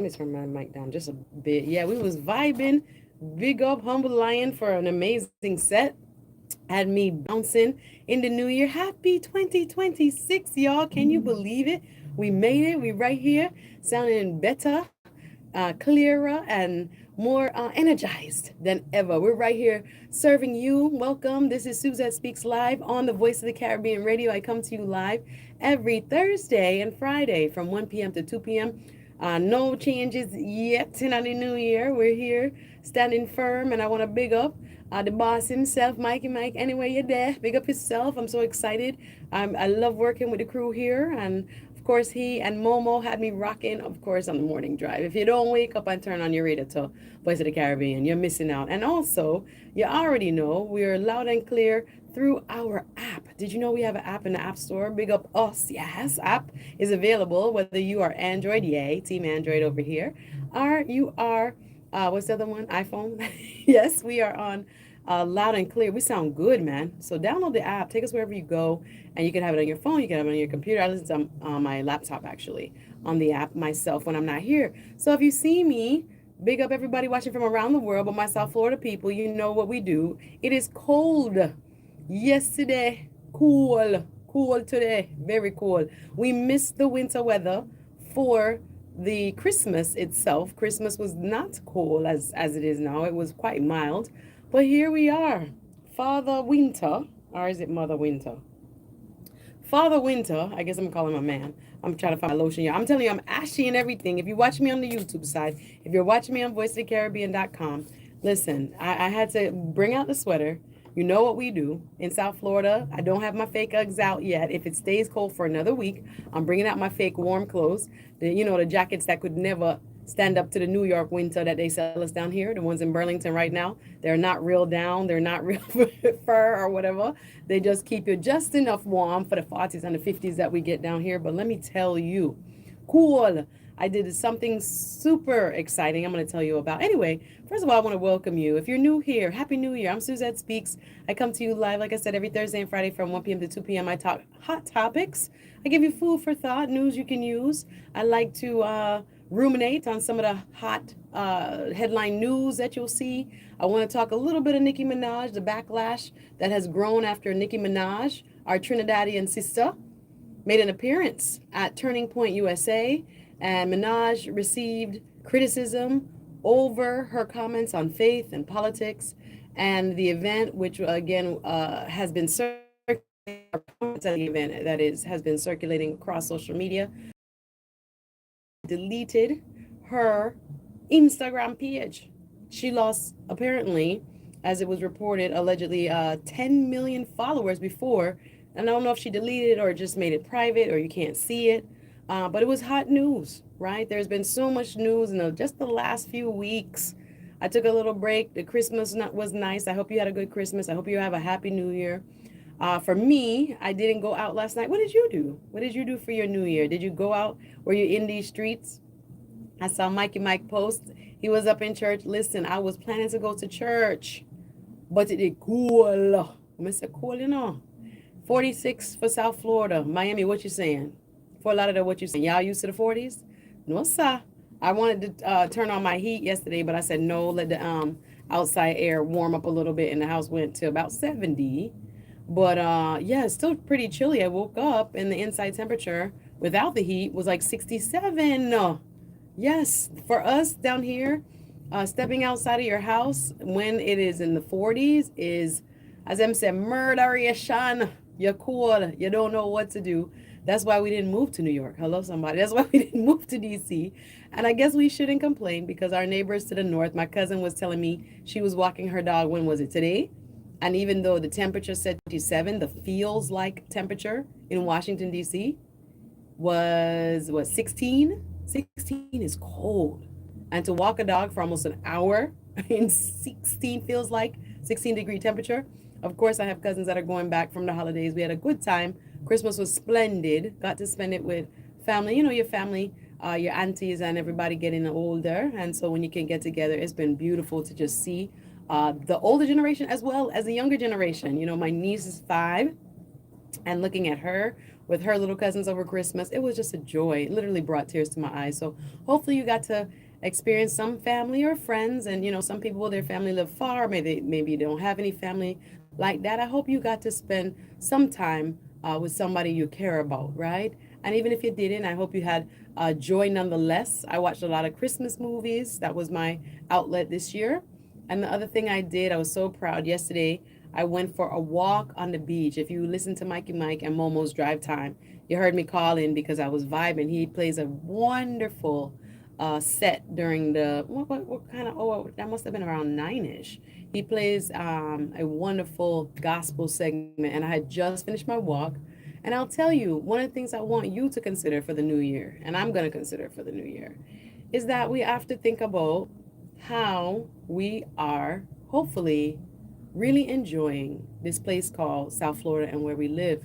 Let me turn my mic down just a bit. Yeah, we was vibing. Big up Humble Lion for an amazing set. Had me bouncing in the new year. Happy 2026, y'all. Can you believe it? We made it. We right here, sounding better, clearer, and more energized than ever. We're right here serving you. Welcome. This is Suzette Speaks live on the Voice of the Caribbean Radio. I come to you live every Thursday and Friday from 1 p.m. to 2 p.m. No changes yet in the new year. We're here standing firm, and I want to big up the boss himself, Mikey Mike. Anyway, you're there. Big up yourself. I'm so excited. I love working with the crew here, and of course, he and Momo had me rocking, of course, on the morning drive. If you don't wake up and turn on your radio to Voice of the Caribbean, you're missing out. And also, you already know we're loud and clear through our app. Did you know we have an app in the App Store? Big up us. Yes, app is available whether you are Android, yay, Team Android over here, or you are, what's the other one? iPhone? Yes, we are on loud and clear. We sound good, man. So download the app. Take us wherever you go, and you can have it on your phone. You can have it on your computer. I listen to on my laptop actually on the app myself when I'm not here. So if you see me, big up everybody watching from around the world, but my South Florida people, you know what we do. It is cold. Yesterday, cool, cool today, very cool. We missed the winter weather for the Christmas itself. Christmas was not cool as it is now. It was quite mild, but here we are. Father Winter, or is it Mother Winter? Father Winter, I guess I'm calling him a man. I'm trying to find my lotion. Yeah, I'm telling you, I'm ashy and everything. If you watch me on the YouTube side, if you're watching me on voiceofthecaribbean.com, listen, I had to bring out the sweater. You know what we do in South Florida. I don't have my fake Uggs out yet. If it stays cold for another week, I'm bringing out my fake warm clothes. The jackets that could never stand up to the New York winter that they sell us down here. The ones in Burlington right now, they're not real down. They're not real fur or whatever. They just keep you just enough warm for the 40s and the 50s that we get down here. But let me tell you, cool. I did something super exciting I'm going to tell you about. Anyway, first of all, I want to welcome you. If you're new here, Happy New Year. I'm Suzette Speaks. I come to you live, like I said, every Thursday and Friday from 1 p.m. to 2 p.m. I talk hot topics. I give you food for thought, news you can use. I like to ruminate on some of the hot headline news that you'll see. I want to talk a little bit of Nicki Minaj, the backlash that has grown after Nicki Minaj, our Trinidadian sister, made an appearance at Turning Point USA, and Minaj received criticism over her comments on faith and politics, and the event, which again has been the event that is has been circulating across social media, deleted her Instagram page. She lost, apparently, as it was reported, allegedly 10 million followers before. And I don't know if she deleted it or just made it private or you can't see it. But it was hot news, right? There's been so much news in just the last few weeks. I took a little break. The Christmas was nice. I hope you had a good Christmas. I hope you have a happy New Year. For me, I didn't go out last night. What did you do? What did you do for your New Year? Did you go out? Were you in these streets? I saw Mikey Mike post. He was up in church. Listen, I was planning to go to church, but it is cool. Mr. Cool, 46 for South Florida. Miami, what you saying? For a lot of the what you saying? Y'all used to the 40s? No, sir. I wanted to turn on my heat yesterday, but I said no, let the outside air warm up a little bit, and the house went to about 70. But yeah, it's still pretty chilly. I woke up and the inside temperature without the heat was like 67. Yes, for us down here, stepping outside of your house when it is in the 40s is, as Em said, murderation. You're cool. You don't know what to do. That's why we didn't move to New York. Hello, somebody. That's why we didn't move to DC. And I guess we shouldn't complain because our neighbors to the north, my cousin was telling me she was walking her dog. When was it? Today? And even though the temperature said 27, the feels like temperature in Washington, D.C. was, what, 16? 16 is cold. And to walk a dog for almost an hour in 16 feels like 16-degree temperature. Of course, I have cousins that are going back from the holidays. We had a good time. Christmas was splendid. Got to spend it with family. You know, your family, your aunties and everybody getting older. And so when you can get together, it's been beautiful to just see the older generation as well as the younger generation. You know, my niece is 5, and looking at her with her little cousins over Christmas. It was just a joy. It literally brought tears to my eyes. So hopefully you got to experience some family or friends. And some people, their family live far. Maybe they don't have any family like that. I hope you got to spend some time with somebody you care about, right? And even if you didn't, I hope you had joy nonetheless. I watched a lot of Christmas movies. That was my outlet this year. And the other thing I did, I was so proud. Yesterday, I went for a walk on the beach. If you listen to Mikey Mike and Momo's Drive Time, you heard me call in because I was vibing. He plays a wonderful set during the what kind of, that must have been around 9ish. He plays a wonderful gospel segment, and I had just finished my walk. And I'll tell you, one of the things I want you to consider for the new year, and I'm going to consider for the new year, is that we have to think about how we are hopefully really enjoying this place called South Florida and where we live.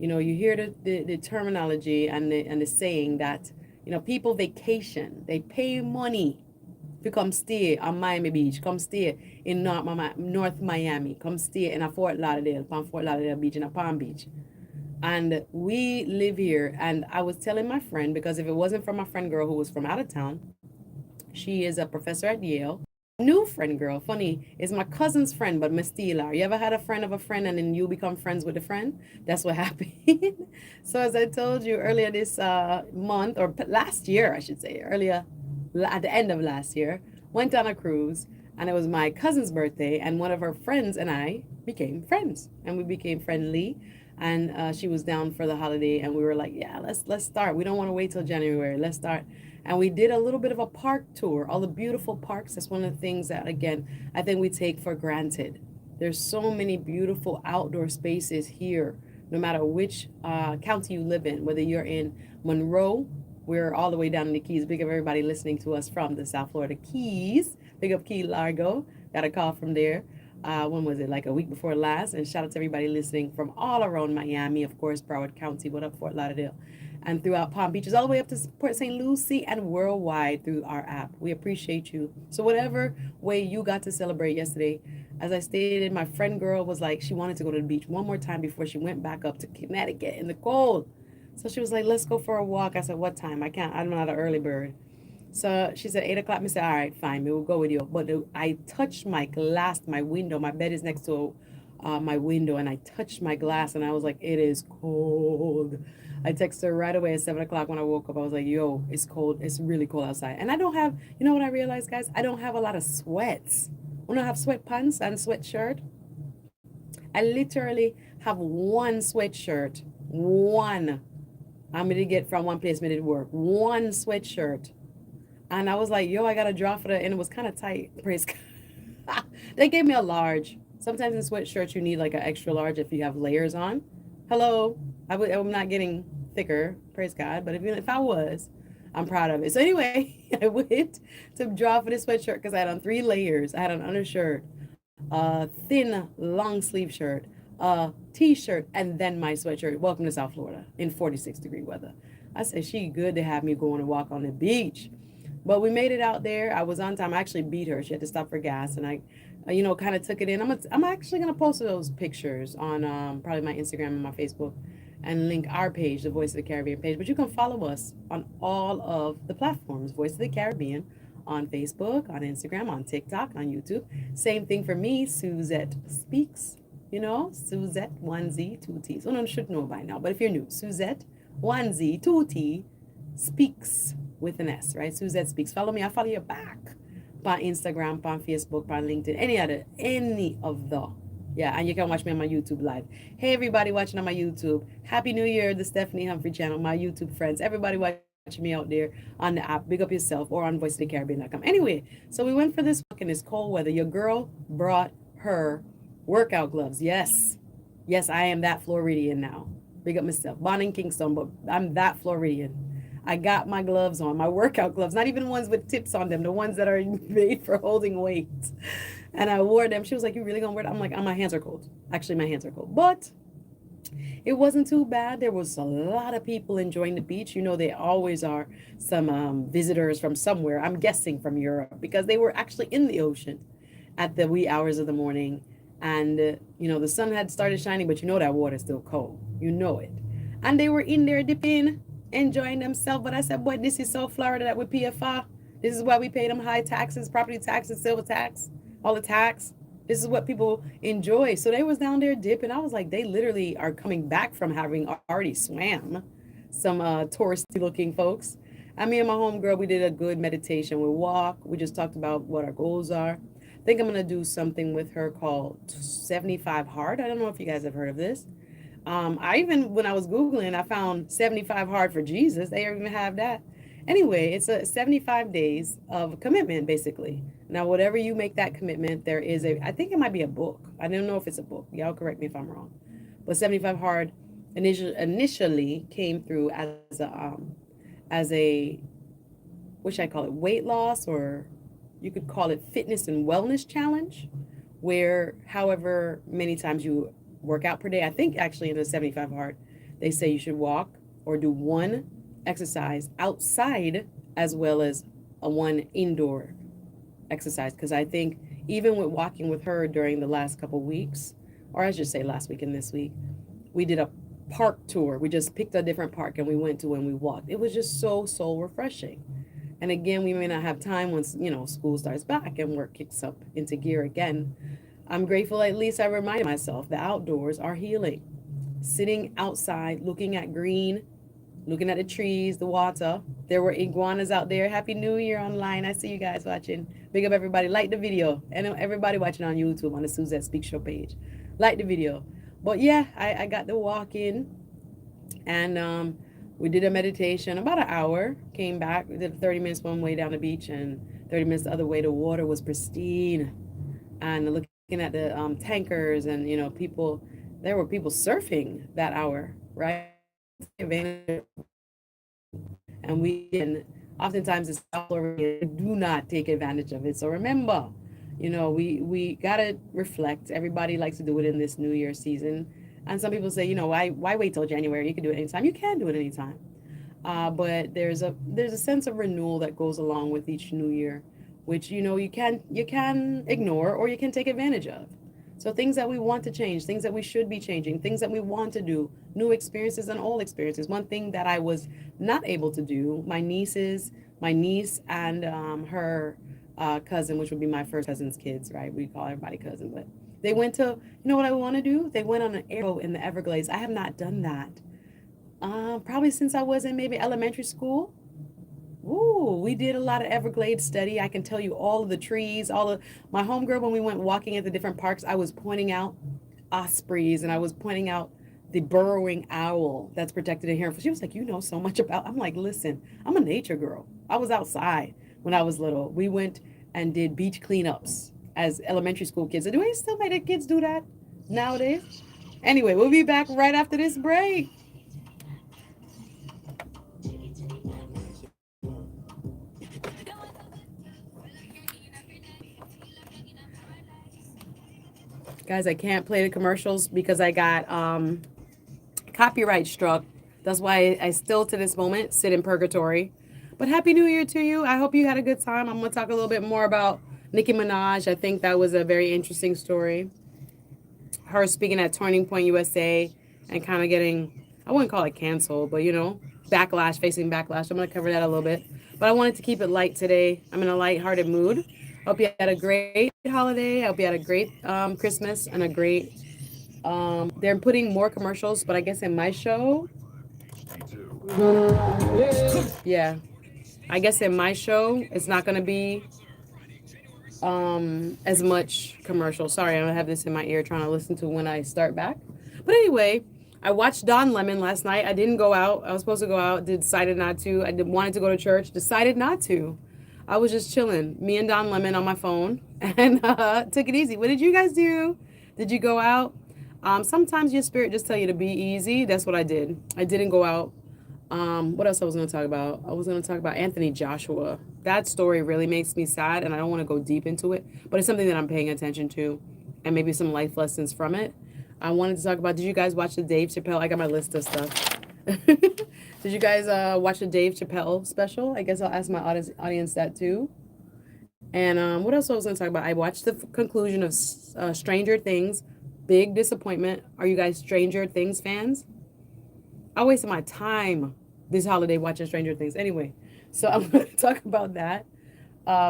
You hear the terminology and the saying that, people vacation, they pay money to come stay on Miami Beach, come stay in North Miami, come stay in a Fort Lauderdale, Fort Lauderdale Beach, in a Palm Beach. And we live here. And I was telling my friend, because if it wasn't for my friend girl who was from out of town, she is a professor at Yale. New friend girl, funny, is my cousin's friend, but Miss Steeler. You ever had a friend of a friend and then you become friends with a friend? That's what happened. So as I told you earlier this month, or last year, I should say, earlier at the end of last year, went on a cruise, and it was my cousin's birthday, and one of her friends and I became friends, and we became friendly. And she was down for the holiday, and we were like, yeah, let's start. We don't want to wait till January. Let's start. And we did a little bit of a park tour, all the beautiful parks. That's one of the things that, again, I think we take for granted. There's so many beautiful outdoor spaces here, no matter which county you live in, whether you're in Monroe, we're all the way down in the Keys. Big up everybody listening to us from the South Florida Keys. Big up Key Largo. Got a call from there. When was it? Like a week before last. And shout out to everybody listening from all around Miami, of course, Broward County, what up, Fort Lauderdale, and throughout Palm Beaches, all the way up to Port St. Lucie and worldwide through our app. We appreciate you. So whatever way you got to celebrate yesterday, as I stated, my friend girl was like, she wanted to go to the beach one more time before she went back up to Connecticut in the cold. So she was like, let's go for a walk. I said, what time? I can't, I'm not an early bird. So she said 8 o'clock. I said, all right, fine, we will go with you. But I touched my glass, my window. My bed is next to my window, and I touched my glass, and I was like, it is cold. I texted her right away at 7 o'clock when I woke up. I was like, yo, it's cold. It's really cold outside. And I don't have, you know what I realized, guys? I don't have a lot of sweats. When I have sweatpants and sweatshirt, I literally have one sweatshirt. One. I'm going to get from one place, made it work. One sweatshirt. And I was like, yo, I got a draw for that. And it was kind of tight. Praise God. They gave me a large. Sometimes in sweatshirts, you need like an extra large if you have layers on. Hello. I'm not getting thicker. Praise God. But if I was, I'm proud of it. So anyway, I went to draw for this sweatshirt because I had on 3 layers. I had an undershirt, a thin long sleeve shirt, a t-shirt, and then my sweatshirt. Welcome to South Florida in 46-degree weather. I said, she good to have me going to walk on the beach. But we made it out there. I was on time. I actually beat her. She had to stop for gas, and I, kind of took it in. I'm actually gonna post those pictures on probably my Instagram and my Facebook, and link our page, the Voice of the Caribbean page. But you can follow us on all of the platforms, Voice of the Caribbean, on Facebook, on Instagram, on TikTok, on YouTube. Same thing for me, Suzette Speaks. Suzette, 1Z, 2T. So no one should know by now. But if you're new, Suzette, 1Z, 2T, Speaks with an S, right? Suzette Speaks. Follow me. I'll follow you back. On Instagram, on Facebook, on LinkedIn, any of the. Yeah, and you can watch me on my YouTube live. Hey, everybody watching on my YouTube. Happy New Year, the Stephanie Humphrey channel, my YouTube friends. Everybody watching me out there on the app. Big up yourself, or on voiceofthecaribbean.com. Anyway, so we went for this walk in this cold weather. Your girl brought her workout gloves. Yes. Yes, I am that Floridian now. Big up myself. Born in Kingston, but I'm that Floridian. I got my gloves on, my workout gloves, not even ones with tips on them, the ones that are made for holding weights. And I wore them. She was like, you really gonna wear it? I'm like, my hands are cold. Actually, my hands are cold. But it wasn't too bad. There was a lot of people enjoying the beach. They always are some visitors from somewhere. I'm guessing from Europe, because they were actually in the ocean at the wee hours of the morning. And, the sun had started shining, but that water's still cold. You know it. and they were in there dipping, enjoying themselves. But I said, boy, this is so Florida that with PFR. This is why we pay them high taxes, property taxes, silver tax, all the tax. This is what people enjoy. So they was down there dipping. I was like, they literally are coming back from having already swam. Some touristy looking folks. I me and my homegirl, we did a good meditation. We walk. We just talked about what our goals are. I think I'm gonna do something with her called 75 Hard. I don't know if you guys have heard of this. I even when I was googling, I found 75 Hard for Jesus. They even have that. Anyway, it's a 75 days of commitment, basically. Now, whatever you make that commitment, there is a. I think it might be a book. I don't know if it's a book. Y'all correct me if I'm wrong. But 75 Hard initially came through as a what should I call it, weight loss, or you could call it fitness and wellness challenge, where however many times you work out per day, I think actually in the 75 Hard, they say you should walk or do one exercise outside as well as a one indoor exercise. Because I think even with walking with her during the last couple weeks, or I should say last week and this week, we did a park tour. We just picked a different park and we went to and we walked. It was just so soul refreshing. And again, we may not have time once, school starts back and work kicks up into gear again. I'm grateful at least I reminded myself the outdoors are healing. Sitting outside, looking at green, looking at the trees, the water. There were iguanas out there. Happy New Year online. I see you guys watching. Big up everybody. Like the video. And everybody watching on YouTube on the Suzette Speaks show page. Like the video. But yeah, I got the walk in and we did a meditation about an hour, came back, we did 30 minutes one way down the beach and 30 minutes the other way. The water was pristine. And looking at the tankers and, there were people surfing that hour, right? And oftentimes it's do not take advantage of it. So remember, we gotta reflect. Everybody likes to do it in this New Year season, and some people say, why wait till January? You can do it anytime. You can do it anytime, but there's a sense of renewal that goes along with each New Year, which you can ignore or you can take advantage of. So things that we want to change, things that we should be changing, things that we want to do, new experiences and old experiences. One thing that I was not able to do, my niece and her cousin, which would be my first cousin's kids, right? We call everybody cousin, but they went to, what I want to do? They went on an airboat in the Everglades. I have not done that. Probably since I was in maybe elementary school. Ooh, we did a lot of Everglades study. I can tell you all of the trees, my homegirl, when we went walking at the different parks, I was pointing out ospreys and I was pointing out the burrowing owl that's protected in here. She was like, you know so much about, I'm like, listen, I'm a nature girl. I was outside when I was little. We went and did beach cleanups as elementary school kids. Do they still make their kids do that nowadays? Anyway, we'll be back right after this break. Guys, I can't play the commercials because I got copyright struck. That's why I still to this moment sit in purgatory. But Happy New Year to you. I hope you had a good time. I'm going to talk a little bit more about Nicki Minaj. I think that was a very interesting story. Her speaking at Turning Point USA and kind of getting, I wouldn't call it canceled, but backlash, facing backlash. I'm going to cover that a little bit. But I wanted to keep it light today. I'm in a lighthearted mood. Hope you had a great holiday. I hope you had a great Christmas and a great. They're putting more commercials, but I guess in my show. Yeah, I guess in my show it's not gonna be as much commercial. Sorry, I don't have this in my ear trying to listen to when I start back. But anyway, I watched Don Lemon last night. I didn't go out. I was supposed to go out. Decided not to. Wanted to go to church. Decided not to. I was just chilling, me and Don Lemon on my phone, and took it easy. What did you guys do? Did you go out? Sometimes your spirit just tell you to be easy. That's what I did. I didn't go out. What else I was going to talk about? I was going to talk about Anthony Joshua. That story really makes me sad, and I don't want to go deep into it, but it's something that I'm paying attention to, and maybe some life lessons from it. I wanted to talk about, did you guys watch the Dave Chappelle? I got my list of stuff. Did you guys watch the Dave Chappelle special? I guess I'll ask my audience that too. And what else I was going to talk about? I watched the conclusion of Stranger Things. Big disappointment. Are you guys Stranger Things fans? I wasted my time this holiday watching Stranger Things. Anyway, so I'm going to talk about that.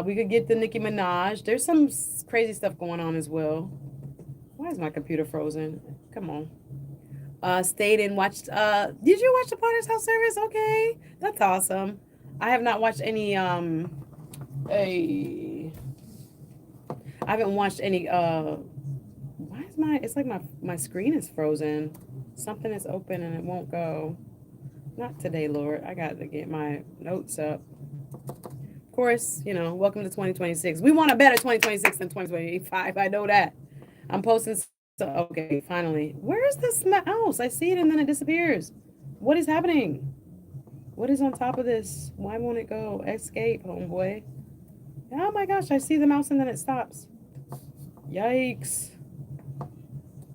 We could get the Nicki Minaj. There's some crazy stuff going on as well. Why is my computer frozen? Come on. Stayed and watched. Did you watch the Potter's House service? Okay, that's awesome. I have not watched any. A. I haven't watched any. Why is my? It's like my screen is frozen. Something is open and it won't go. Not today, Lord. I got to get my notes up. Of course, welcome to 2026. We want a better 2026 than 2025. I know that. I'm posting. So, okay, finally. Where is this mouse? I see it and then it disappears. What is happening? What is on top of this? Why won't it go? Escape, homeboy. Oh my gosh, I see the mouse and then it stops. Yikes.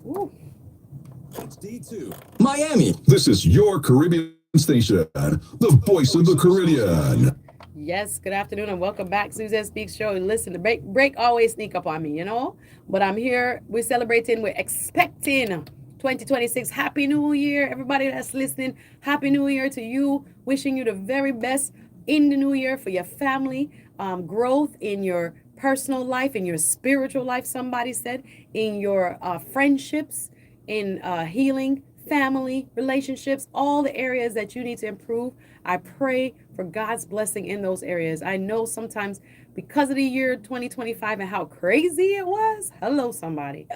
Ooh. HD2 Miami. This is your Caribbean station, the voice of the Caribbean. Yes, good afternoon and welcome back. Suzette Speaks show. Listen, the break always sneak up on me, but I'm here. We're celebrating. We're expecting 2026. Happy New Year, everybody that's listening. Happy New Year to you. Wishing you the very best in the new year for your family, growth in your personal life, in your spiritual life, somebody said, in your friendships, in healing, family, relationships, all the areas that you need to improve. I pray for God's blessing in those areas. I know sometimes because of the year 2025 and how crazy it was. Hello, somebody.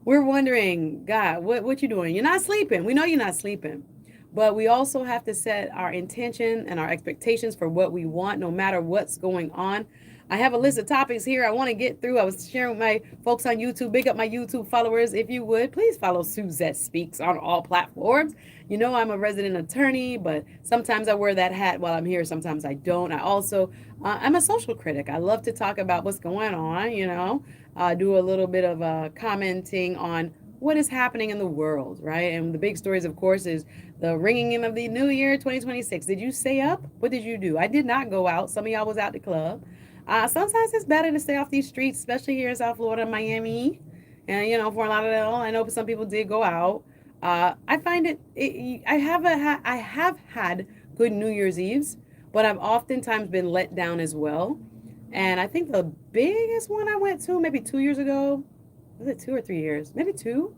We're wondering, God, what you doing? You're not sleeping. We know you're not sleeping. But we also have to set our intention and our expectations for what we want, no matter what's going on. I have a list of topics here I want to get through. I was sharing with my folks on YouTube. Big up my YouTube followers. If you would, please follow Suzette Speaks on all platforms. I'm a resident attorney, but sometimes I wear that hat while I'm here. Sometimes I don't. I also, I'm a social critic. I love to talk about what's going on, do a little bit of commenting on what is happening in the world, right? And the big stories, of course, is the ringing in of the new year 2026. Did you stay up? What did you do? I did not go out. Some of y'all was out the club. Sometimes it's better to stay off these streets, especially here in South Florida, Miami. And, for a lot of them, I know some people did go out. I find I have had good New Year's Eves, but I've oftentimes been let down as well. And I think the biggest one I went to maybe 2 years ago, was it 2 or 3 years? Maybe two.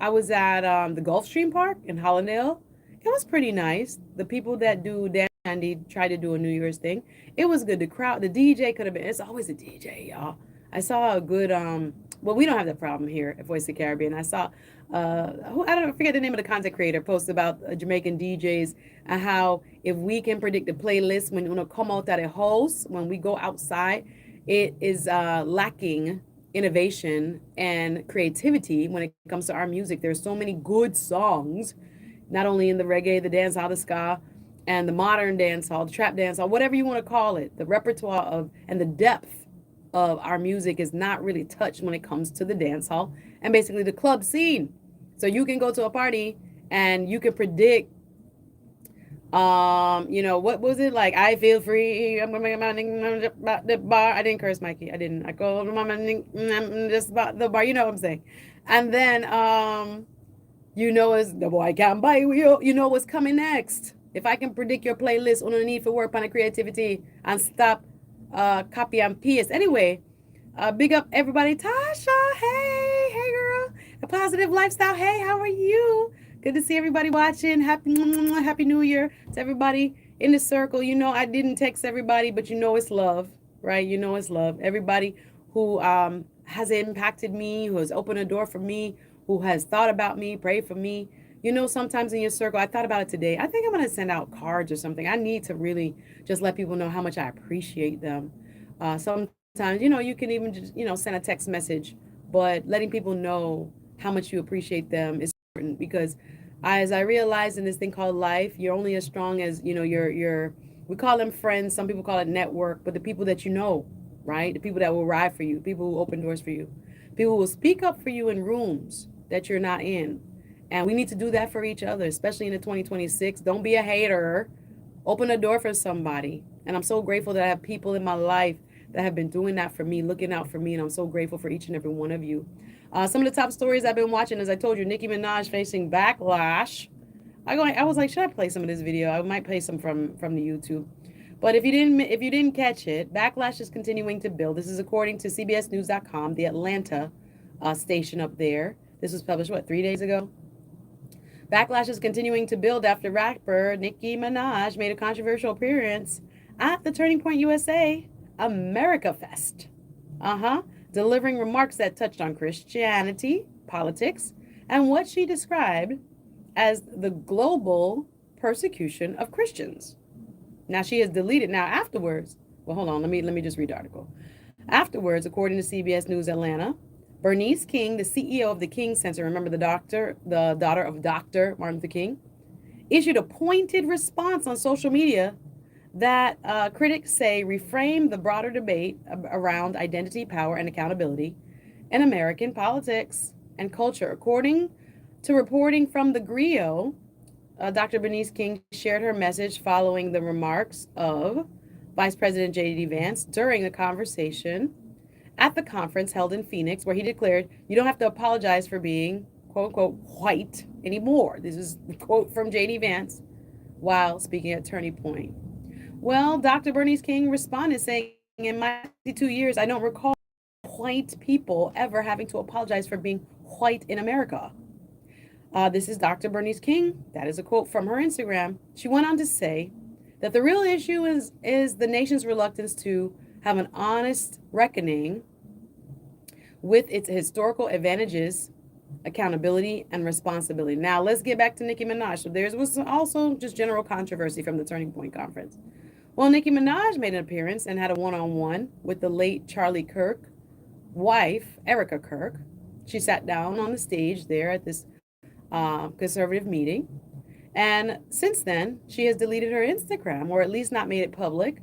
I was at the Gulfstream Park in Hollandale. It was pretty nice. The people that do dance Andy tried to do a New Year's thing. It was good. The crowd, the DJ could have been. It's always a DJ, y'all. I saw a good. Well, we don't have that problem here at Voice of the Caribbean. I saw. I don't forget the name of the content creator post about Jamaican DJs and how if we can predict the playlist when uno come out at a host, when we go outside, it is lacking innovation and creativity when it comes to our music. There's so many good songs, not only in the reggae, the dancehall, the ska, and the modern dancehall, the trap dancehall, whatever you want to call it. The repertoire of and the depth of our music is not really touched when it comes to the dancehall and basically the club scene. So you can go to a party and you can predict what was it like? I feel free. I'm gonna make my about the bar. I didn't curse, Mikey. I didn't. I go just about the bar. You know what I'm saying? And then it's the boy can't buy you. You know what's coming next. If I can predict your playlist on the need for work on the creativity and stop copy and paste. Anyway, big up everybody. Tasha, hey girl. A positive lifestyle. Hey, how are you? Good to see everybody watching. Happy New Year to everybody in the circle. I didn't text everybody, but it's love, right? It's love. Everybody who has impacted me, who has opened a door for me, who has thought about me, prayed for me. Sometimes in your circle, I thought about it today. I think I'm going to send out cards or something. I need to really just let people know how much I appreciate them. Sometimes, you can even just, send a text message, but letting people know how much you appreciate them is important because as I realized in this thing called life, you're only as strong as, your we call them friends. Some people call it network, but the people that right? The people that will ride for you, people who open doors for you, people who will speak up for you in rooms that you're not in. And we need to do that for each other, especially in the 2026. Don't be a hater. Open a door for somebody. And I'm so grateful that I have people in my life that have been doing that for me, looking out for me. And I'm so grateful for each and every one of you. Some of the top stories I've been watching, as I told you, Nicki Minaj facing backlash I was like, should I play some of this video? I might play some from the YouTube. But if you didn't catch it, backlash is continuing to build. This is according to CBSNews.com, the Atlanta station up there. This was published what 3 days ago. Backlash is continuing to build after rapper Nicki Minaj made a controversial appearance at the Turning Point USA America Fest. Delivering remarks that touched on Christianity, politics, and what she described as the global persecution of Christians. Now she has deleted. Now afterwards, well, hold on. Let me just read the article. Afterwards, according to CBS News Atlanta, Bernice King, the CEO of the King Center, remember the daughter of Dr. Martin Luther King, issued a pointed response on social media that critics say reframed the broader debate around identity, power, and accountability in American politics and culture. According to reporting from the Griot, Dr. Bernice King shared her message following the remarks of Vice President J.D. Vance during the conversation at the conference held in Phoenix, where he declared, "You don't have to apologize for being, quote unquote, white anymore." This is a quote from J.D. Vance while speaking at Turning Point. Well, Dr. Bernice King responded saying, "In my 62 years, I don't recall white people ever having to apologize for being white in America." This is Dr. Bernice King. That is a quote from her Instagram. She went on to say that the real issue is the nation's reluctance to have an honest reckoning with its historical advantages, accountability, and responsibility. Now, let's get back to Nicki Minaj. So there was also just general controversy from the Turning Point Conference. Well, Nicki Minaj made an appearance and had a one-on-one with the late Charlie Kirk wife, Erica Kirk. She sat down on the stage there at this conservative meeting. And since then, she has deleted her Instagram, or at least not made it public,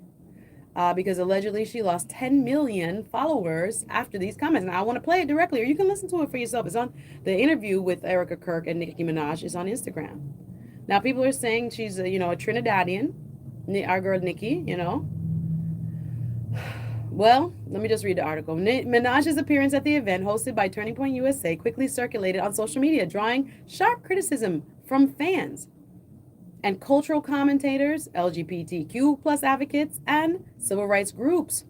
because allegedly she lost 10 million followers after these comments. Now, I want to play it directly, or you can listen to it for yourself. It's on the interview with Erica Kirk and Nicki Minaj is on Instagram. Now, people are saying she's a Trinidadian, our girl Nicki. Well, let me just read the article. Minaj's appearance at the event hosted by Turning Point USA quickly circulated on social media, drawing sharp criticism from fans and cultural commentators, LGBTQ plus advocates, and civil rights groups.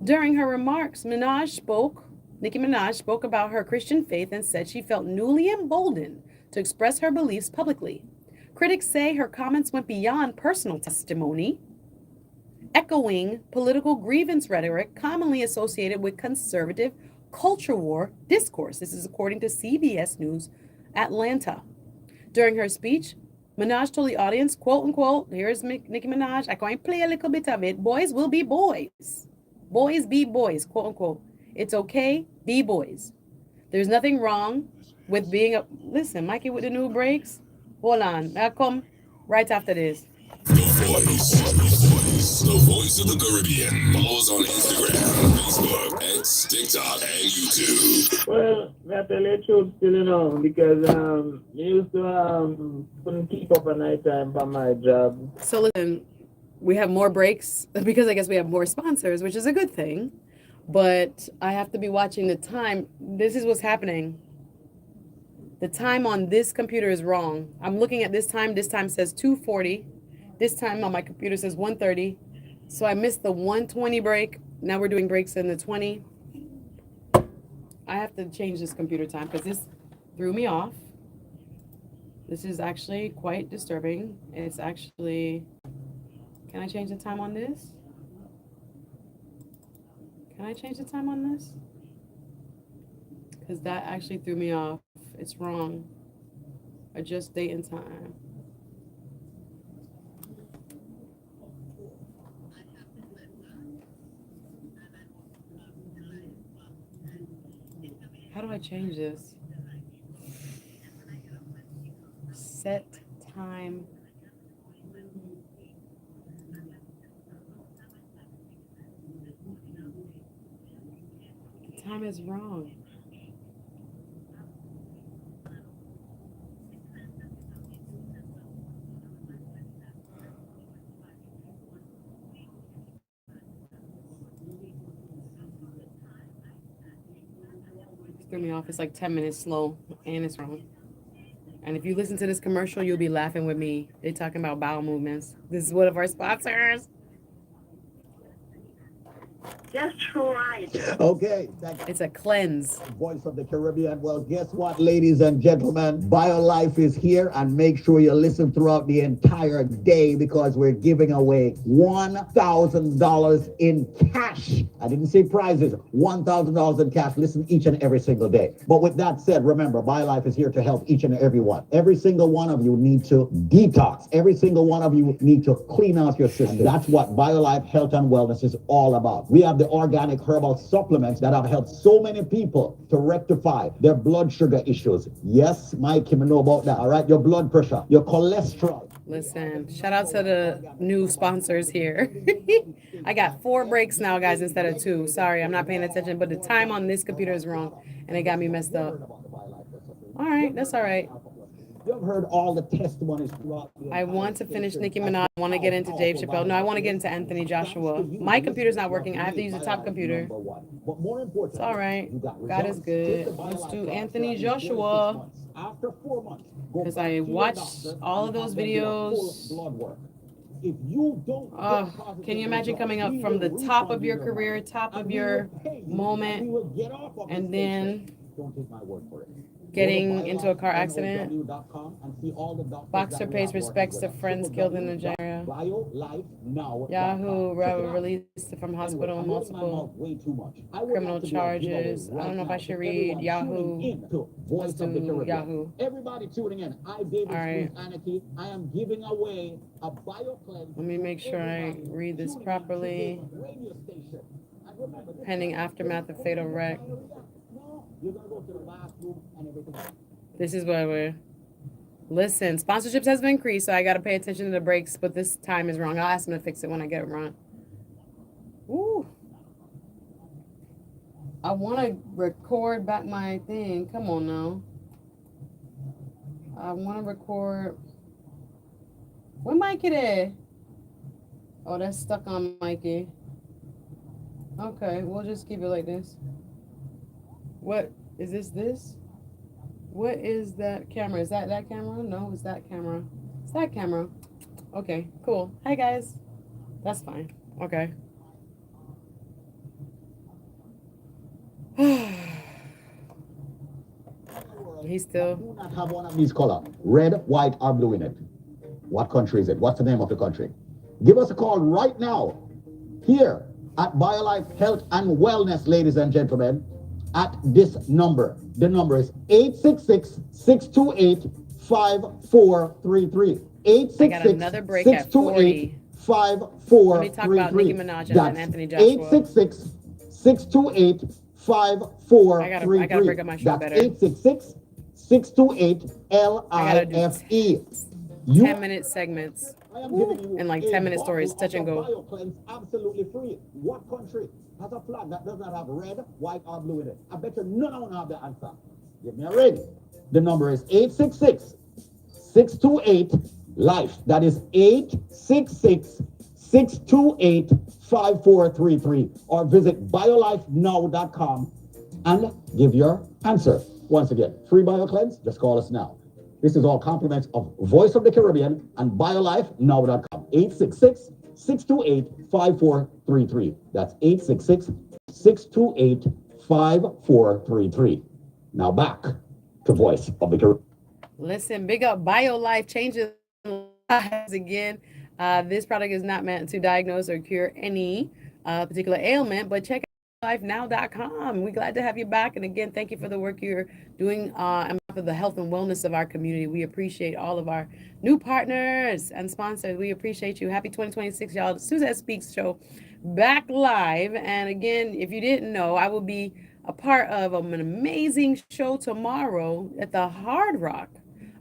During her remarks, Nicki Minaj spoke about her Christian faith and said she felt newly emboldened to express her beliefs publicly. Critics say her comments went beyond personal testimony, echoing political grievance rhetoric commonly associated with conservative culture war discourse. This is according to CBS News Atlanta. During her speech, Minaj told the audience, quote unquote, here's Nicki Minaj, I'm going to play a little bit of it. Boys will be boys. Boys be boys, quote unquote. It's okay, be boys. There's nothing wrong with being a... Listen, Mikey with the new breaks. Hold on. I'll come right after this. The voice of the Caribbean. Follow us on Instagram, Facebook, X, TikTok, and YouTube. Well, I tell you the truth still, because I used to couldn't keep up at night time for my job. So listen, we have more breaks because I guess we have more sponsors, which is a good thing. But I have to be watching the time. This is what's happening. The time on this computer is wrong. I'm looking at this time. This time says 2:40. This time on my computer says 1:30. So I missed the 1:20 break. Now we're doing breaks in the 20. I have to change this computer time because this threw me off. This is actually quite disturbing. It's actually... Can I change the time on this? Can I change the time on this? Because that actually threw me off. It's wrong. Adjust date and time. How do I change this? Set time. The time is wrong. Threw me off. It's like 10 minutes slow and it's wrong. And if you listen to this commercial, you'll be laughing with me. They're talking about bowel movements. This is one of our sponsors. Just right. Okay, thank It's a cleanse. Voice of the Caribbean. Well, guess what, ladies and gentlemen? BioLife is here, and make sure you listen throughout the entire day because we're giving away $1,000 in cash. I didn't say prizes, $1,000 in cash. Listen each and every single day. But with that said, remember, BioLife is here to help each and every one. Every single one of you need to detox. Every single one of you need to clean out your system. And that's what BioLife Health and Wellness is all about. We have the organic herbal supplements that have helped so many people to rectify their blood sugar issues. Yes, Mike, you know about that, all right? Your blood pressure, your cholesterol. Listen, shout out to the new sponsors here. I got 4 breaks now, guys, instead of 2. Sorry, I'm not paying attention, but the time on this computer is wrong, and it got me messed up. All right, that's all right. You've heard all the testimonies throughout. I want to finish Nicki Minaj. I want to get into Dave Chappelle. No, I want to get into Anthony Joshua. My computer's not working. I have to use the top computer. But more important, It's all right. God is good. Let's do Anthony Joshua. After 4 months, Because I watched all of those videos. If you don't, Can you imagine coming up from the top of your career, top of your moment, and then don't take my word for it. getting into a car accident? Boxer pays respects to friends killed in Nigeria. Yahoo released from hospital multiple criminal charges. I don't know if I should read Yahoo. Let's do Yahoo. Everybody tuning in. David All right. Speaks Anarchy. I am giving away a BioCleanse. Let me make sure I read this properly. Radio station. And remember, this Pending aftermath of fatal wreck. you're gonna go to the bathroom and everything. This is why we're. Listen, sponsorships has been increased, so I got to pay attention to the breaks, but this time is wrong. I'll ask them to fix it when I get it wrong. Ooh. I want to record back my thing. Come on now. I want to record. Where Mikey there? Oh, that's stuck on Mikey. Okay, we'll just keep it like this. What is this? What is that camera? Is that camera? No, it's that camera. It's that camera. Okay, cool. Hi guys. That's fine. Okay. He's still. Do not have one of these colors, red, white, or blue in it. What country is it? What's the name of the country? Give us a call right now, here at BioLife Health and Wellness, ladies and gentlemen, at this number. The number is 866-628-5433. I got another break at 40. 5433. Let me talk about Nicki Minaj and Anthony Joshua. 866-628-5433. I gotta break up my show better. 866-628-LIFE. 10-minute segments. I am giving you And like 10-minute stories, touch and go. BioCleanse absolutely free. What country has a flag that does not have red, white, or blue in it? I bet you none of them have the answer. Give me a ring. The number is 866-628-LIFE. That is 866-628-5433. Or visit biolifenow.com and give your answer. Once again, free BioCleanse. Just call us now. This is all compliments of Voice of the Caribbean and biolifenow.com. 866-628-5433. That's 866-628-5433. Now back to Voice of the Caribbean. Listen, big up BioLife changes lives again. This product is not meant to diagnose or cure any particular ailment, but check out lifenow.com. We're glad to have you back. And again, thank you for the work you're doing for the health and wellness of our community. We appreciate all of our new partners and sponsors. We appreciate you. Happy 2026, y'all. The Suzette Speaks show back live. And again, if you didn't know, I will be a part of an amazing show tomorrow at the Hard Rock.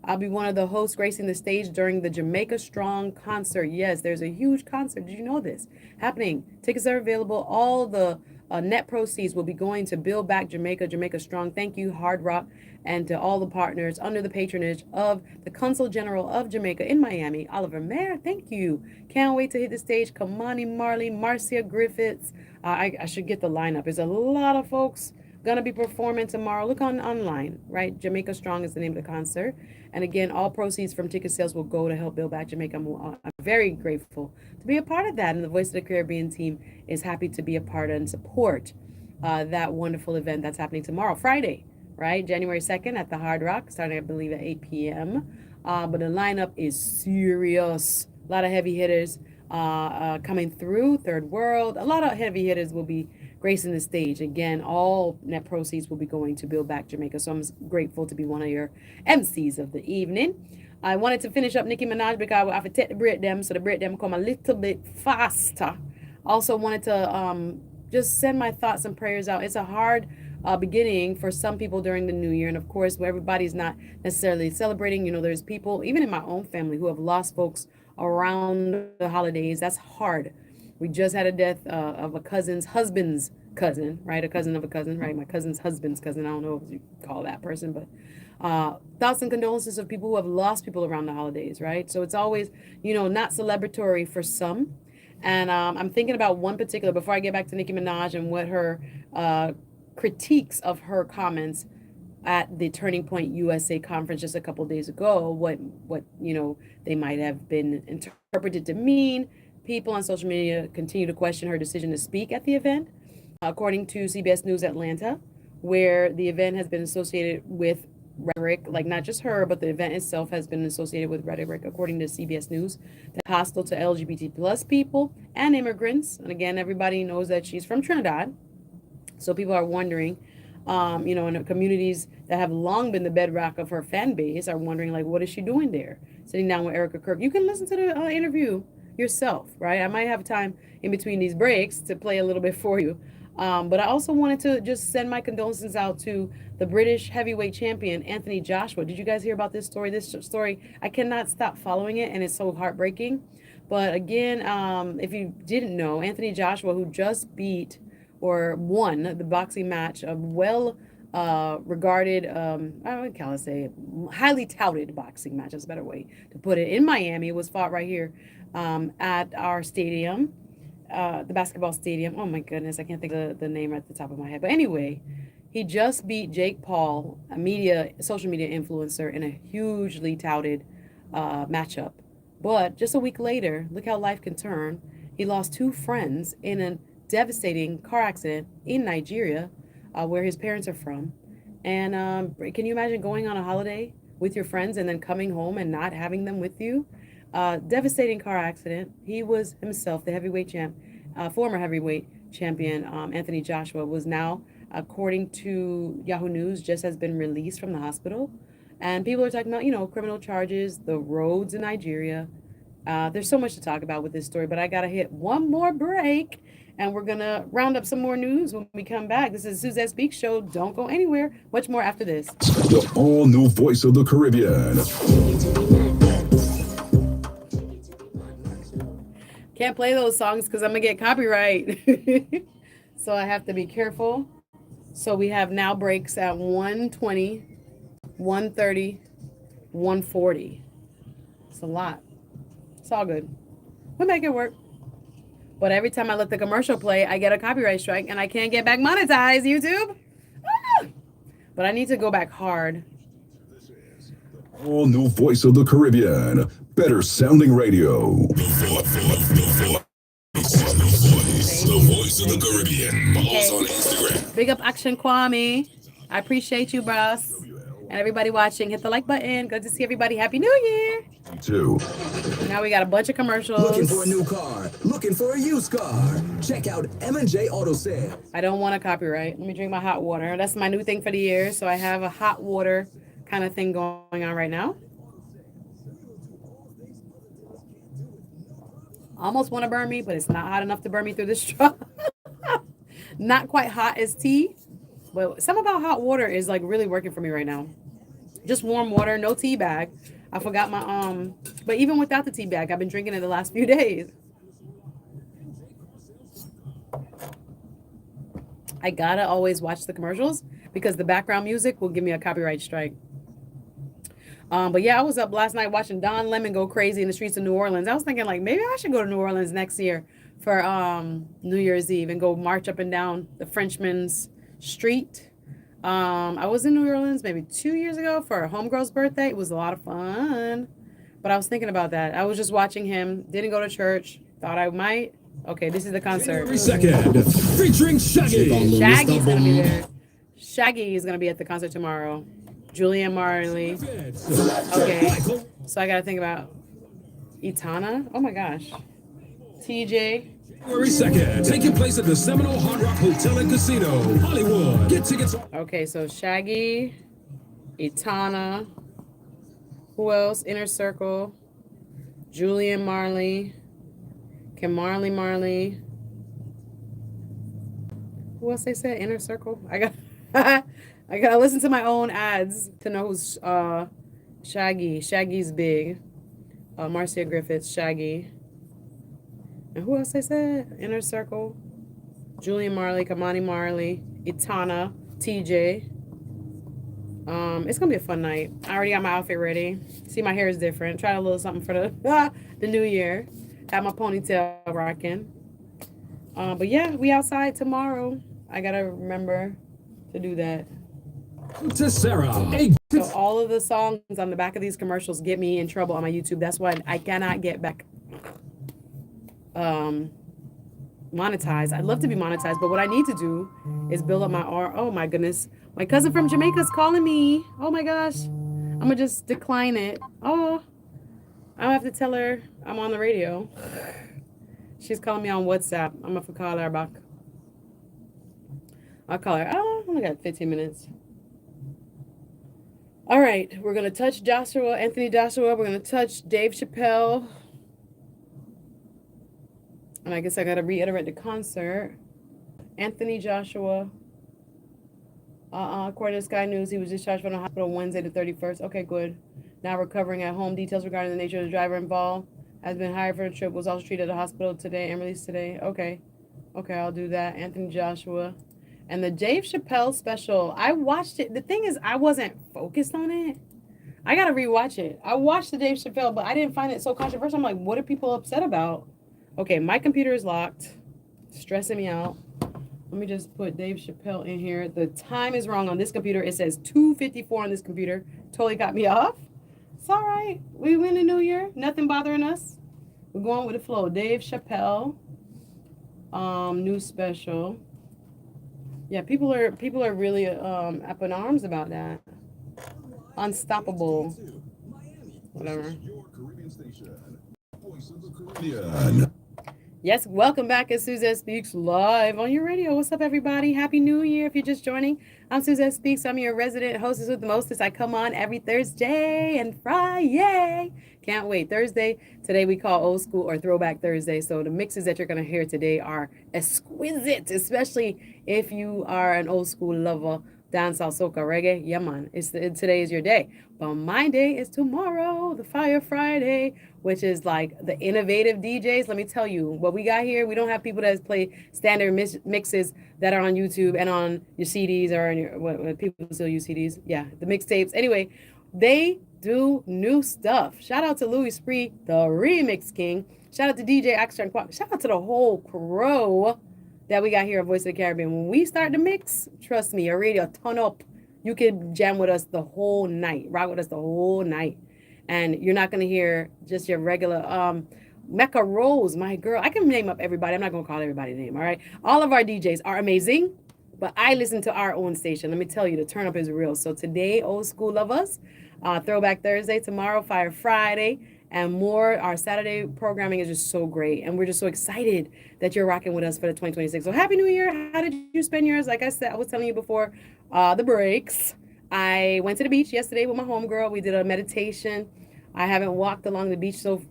I'll be one of the hosts gracing the stage during the Jamaica Strong concert. Yes, there's a huge concert. Did you know this? Happening. Tickets are available. All the net proceeds will be going to build back Jamaica Strong. Thank you, Hard Rock, and to all the partners under the patronage of the Consul General of Jamaica in Miami, Oliver Mayer. Thank you. Can't wait to hit the stage. Kamani Marley, Marcia Griffiths. I should get the lineup. There's a lot of folks gonna be performing tomorrow. Look online, right? Jamaica Strong is the name of the concert. And again, all proceeds from ticket sales will go to help build back Jamaica. I'm very grateful to be a part of that. And the Voice of the Caribbean team is happy to be a part and support that wonderful event that's happening tomorrow, Friday, right? January 2nd at the Hard Rock, starting, I believe, at 8 p.m. But the lineup is serious. A lot of heavy hitters coming through. Third World. A lot of heavy hitters will be gracing the stage. Again, all net proceeds will be going to build back Jamaica. So I'm grateful to be one of your MCs of the evening. I wanted to finish up Nicki Minaj because I have to take the break them, so the break them come a little bit faster. Also wanted to just send my thoughts and prayers out. It's a hard beginning for some people during the new year, and of course, where everybody's not necessarily celebrating. You know, there's people even in my own family who have lost folks around the holidays. That's hard. We just had a death of a cousin's husband's cousin, right? A cousin of a cousin, right? My cousin's husband's cousin. I don't know if you call that person, but thoughts and condolences of people who have lost people around the holidays, right? So it's always, you know, not celebratory for some. And I'm thinking about one particular, before I get back to Nicki Minaj and what her critiques of her comments at the Turning Point USA conference just a couple of days ago, what you know they might have been interpreted to mean. People on social media continue to question her decision to speak at the event, according to CBS News Atlanta, where the event has been associated with rhetoric, like not just her, but the event itself has been associated with rhetoric, according to CBS News, that's hostile to LGBT plus people and immigrants. And again, everybody knows that she's from Trinidad. So people are wondering, you know, in the communities that have long been the bedrock of her fan base are wondering, like, what is she doing there? Sitting down with Erica Kirk. You can listen to the interview yourself, right? I might have time in between these breaks to play a little bit for you. But I also wanted to just send my condolences out to the British heavyweight champion, Anthony Joshua. Did you guys hear about this story? This story, I cannot stop following it, and it's so heartbreaking. But again, if you didn't know, Anthony Joshua, who just beat or won the boxing match, a regarded, I would call it, say, highly touted boxing match, that's a better way to put it, in Miami, was fought right here at our stadium. The basketball stadium. Oh my goodness, I can't think of the name at the top of my head. But anyway, he just beat Jake Paul, a social media influencer, in a hugely touted matchup. But just a week later, look how life can turn. He lost two friends in a devastating car accident in Nigeria, where his parents are from. And can you imagine going on a holiday with your friends and then coming home and not having them with you? Devastating car accident. He was himself the heavyweight former heavyweight champion. Anthony Joshua was now, according to Yahoo News, just has been released from the hospital. And people are talking about, you know, criminal charges, the roads in Nigeria. There's so much to talk about with this story, but I got to hit one more break. And we're going to round up some more news when we come back. This is Suzette Speaks Show. Don't go anywhere. Much more after this. The all-new Voice of the Caribbean. Can't play those songs because I'm going to get copyright. So I have to be careful. So we have now breaks at 1:20, 1:30, 1:40. It's a lot. It's all good. We'll make it work. But every time I let the commercial play, I get a copyright strike and I can't get back monetized, YouTube. Ah! But I need to go back hard. All new Voice of the Caribbean. Better sounding radio. The Voice of the Caribbean. Follow us on Instagram. Big up Action Kwame. I appreciate you, boss. And everybody watching, hit the like button. Good to see everybody. Happy New Year. Too. Now we got a bunch of commercials. Looking for a new car? Looking for a used car? Check out M&J Auto Sales. I don't want a copyright. Let me drink my hot water. That's my new thing for the year. So I have a hot water kind of thing going on right now. Almost want to burn me, but it's not hot enough to burn me through this straw. Not quite hot as tea, but something about hot water is like really working for me right now. Just warm water, no tea bag. I forgot my but even without the tea bag, I've been drinking it the last few days. I gotta always watch the commercials because the background music will give me a copyright strike. But yeah, I was up last night watching Don Lemon go crazy in the streets of New Orleans. I was thinking like maybe I should go to New Orleans next year for New Year's Eve and go march up and down the Frenchman's Street. I was in New Orleans maybe 2 years ago for a homegirl's birthday. It was a lot of fun. But I was thinking about that. I was just watching him, didn't go to church, thought I might. Okay, this is the concert. January 2nd, featuring Shaggy. Shaggy's gonna be there. Shaggy is gonna be at the concert tomorrow. Julian Marley. Okay, so I gotta think about Itana. Oh my gosh. TJ. January 2nd, taking place at the Seminole Hard Rock Hotel and Casino, Hollywood. Get tickets. Okay, so Shaggy, Itana. Who else? Inner Circle. Julian Marley. Can Marley. Who else they said? Inner Circle. I gotta listen to my own ads to know who's Shaggy. Shaggy's big. Marcia Griffiths, Shaggy. And who else they said? Inner Circle. Julian Marley, Kamani Marley, Itana, TJ. It's gonna be a fun night. I already got my outfit ready. See, my hair is different. Try a little something for the new year. Have my ponytail rocking. But yeah, we outside tomorrow. I gotta remember to do that. To Sarah. So all of the songs on the back of these commercials get me in trouble on my YouTube. That's why I cannot get back monetized. I'd love to be monetized, but what I need to do is build up my oh my goodness. My cousin from Jamaica is calling me. Oh my gosh. I'm gonna just decline it. Oh, I have to tell her I'm on the radio. She's calling me on WhatsApp. I'm gonna call her back. I'll call her. Oh, I only got 15 minutes. All right, we're gonna touch Anthony Joshua. We're gonna touch Dave Chappelle. And I guess I gotta reiterate the concert. Anthony Joshua. According to Sky News, he was discharged from the hospital Wednesday the 31st. Okay, good. Now recovering at home. Details regarding the nature of the driver involved has been hired for the trip. Was also treated at the hospital today and released today. Okay, I'll do that. Anthony Joshua. And the Dave Chappelle special, I watched it. The thing is, I wasn't focused on it. I gotta rewatch it. I watched the Dave Chappelle, but I didn't find it so controversial. I'm like, what are people upset about? Okay, my computer is locked. Stressing me out. Let me just put Dave Chappelle in here. The time is wrong on this computer. It says 2:54 on this computer. Totally got me off. It's all right. We win the new year. Nothing bothering us. We're going with the flow. Dave Chappelle. New special. Yeah, people are really up in arms about that. Unstoppable. Whatever. Your Caribbean station. Voice of the Caribbean. Yes, welcome back at Suzette Speaks live on your radio. What's up, everybody? Happy New Year if you're just joining. I'm Suzette Speaks. I'm your resident hostess with the mostest. I come on every Thursday and Friday. Can't wait. Thursday, today we call Old School or Throwback Thursday. So the mixes that you're going to hear today are exquisite, especially if you are an old school lover. Dancehall, soca, reggae, yeah man, today is your day. But my day is tomorrow, the Fire Friday, which is like the innovative DJs. Let me tell you, what we got here, we don't have people that play standard mixes that are on YouTube and on your CDs or on your, what people still use CDs. Yeah, the mixtapes. Anyway, they do new stuff. Shout out to Louis Spree, the remix king. Shout out to DJ Extra and Quack. Shout out to the whole crew that we got here at Voice of the Caribbean. When we start the mix, trust me, your radio turn up. You can jam with us the whole night, rock with us the whole night. And you're not going to hear just your regular, Mecca Rose, my girl. I can name up everybody. I'm not going to call everybody's name, all right? All of our DJs are amazing, but I listen to our own station. Let me tell you, the turn up is real. So today, Old School Lovers, Throwback Thursday, tomorrow, Fire Friday, and more. Our Saturday programming is just so great, and we're just so excited that you're rocking with us for the 2026. So happy New Year. How did you spend yours? Like I said, I was telling you before the breaks, I went to the beach yesterday with my homegirl. We did a meditation. I haven't walked along the beach so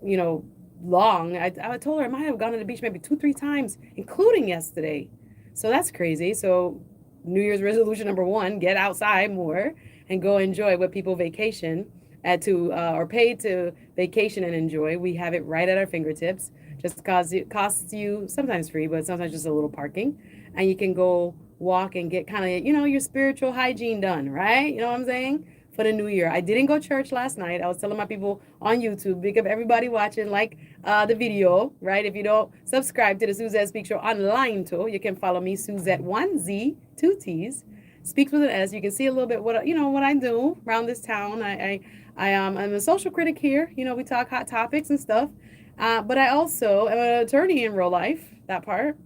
long. I told her I might have gone to the beach maybe 2-3 times, including yesterday. So that's crazy. So New Year's resolution number 1, get outside more and go enjoy what people vacation or paid to vacation and enjoy. We have it right at our fingertips. Just it costs you sometimes free, but sometimes just a little parking, and you can go walk and get kind of your spiritual hygiene done, right? You know what I'm saying? For the new year. I didn't go to church last night. I was telling my people on YouTube, big up everybody watching, like the video, right? If you don't subscribe to the Suzette Speaks Show online too, you can follow me, Suzette 1Z 2 T's. Speaks with an S. You can see a little bit what what I do around this town. I'm a social critic here. We talk hot topics and stuff. But I also am an attorney in real life. That part.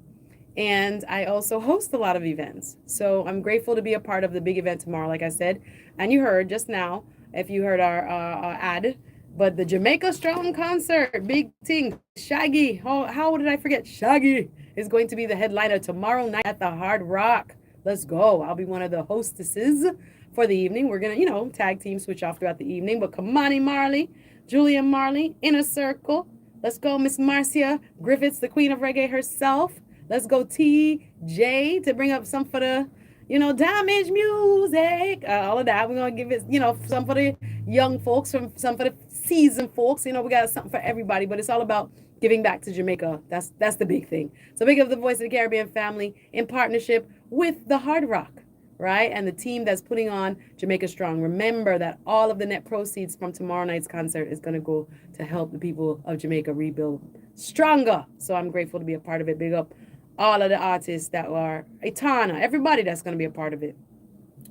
And I also host a lot of events. So I'm grateful to be a part of the big event tomorrow, like I said. And you heard just now, if you heard our ad, but the Jamaica Strong concert, big thing, Shaggy. Oh, how did I forget? Shaggy is going to be the headliner tomorrow night at the Hard Rock. Let's go. I'll be one of the hostesses for the evening. We're going to, tag team switch off throughout the evening. But Kamani Marley, Julia Marley, Inner Circle. Let's go, Miss Marcia Griffiths, the queen of reggae herself. Let's go TJ to bring up some for the, damage music, all of that. We're going to give it, some for the young folks, some for the seasoned folks. We got something for everybody, but it's all about giving back to Jamaica. That's the big thing. So big up the Voice of the Caribbean family in partnership with the Hard Rock, right? And the team that's putting on Jamaica Strong. Remember that all of the net proceeds from tomorrow night's concert is going to go to help the people of Jamaica rebuild stronger. So I'm grateful to be a part of it. Big up all of the artists that are Itana, everybody that's going to be a part of it.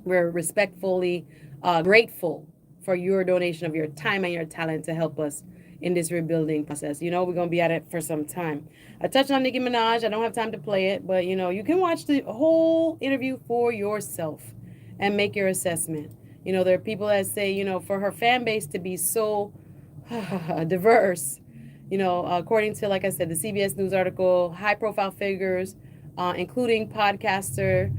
We're respectfully grateful for your donation of your time and your talent to help us in this rebuilding process. We're going to be at it for some time. I touched on Nicki Minaj. I don't have time to play it, but you can watch the whole interview for yourself and make your assessment. There are people that say, for her fan base to be so diverse, according to, like I said, the CBS News article, high profile figures, including podcaster